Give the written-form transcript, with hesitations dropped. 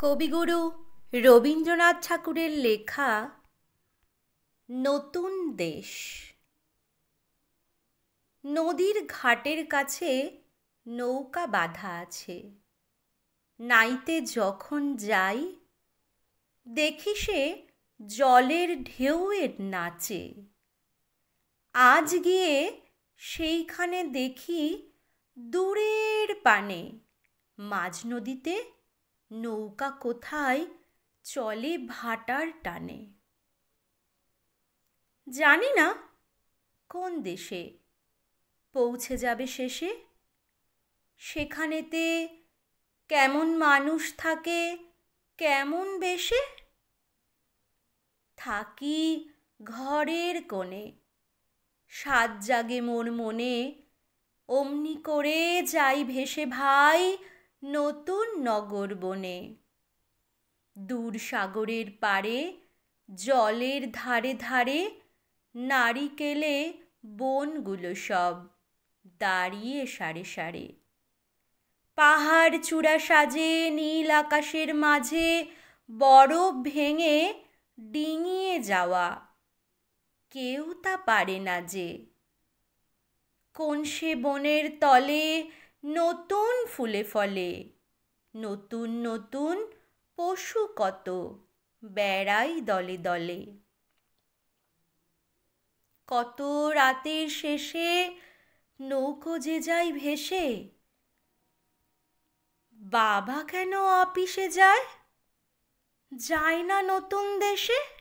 কবিগুরু রবীন্দ্রনাথ ঠাকুরের লেখা নতুন দেশ। নদীর ঘাটের কাছে নৌকা বাঁধা আছে। নাইতে যখন যাই দেখি সে জলের ঢেউয়ে নাচে। আজ গিয়ে সেইখানে দেখি দূরের পানে মাঝ নদীতে নৌকা কোথায় চলে ভাটার টানে। জানি না কোন দেশে পৌঁছে যাবে শেষে। সেখানেতে কেমন মানুষ থাকে কেমন বেশে। থাকি ঘরের কোণে, সাত জাগে মোর মনে, অমনি করে যাই ভেসে ভাই নতুন নগর বনে। দূর সাগরের পারে জলের ধারে ধারে নারিকেলে বনগুলো সব দাঁড়িয়ে সারে সারে। পাহাড় চূড়া সাজে নীল আকাশের মাঝে বরফ ভেঙে ডিঙিয়ে যাওয়া কেউ তা পারে না যে। কোন সে বনের তলে নতুন ফুলে ফলে, নতুন নতুন পশু কত বেড়াই দলে দলে। কত রাতের শেষে নৌকো যে যাই ভেসে। বাবা কেন অফিসে যায়, যায় না নতুন দেশে।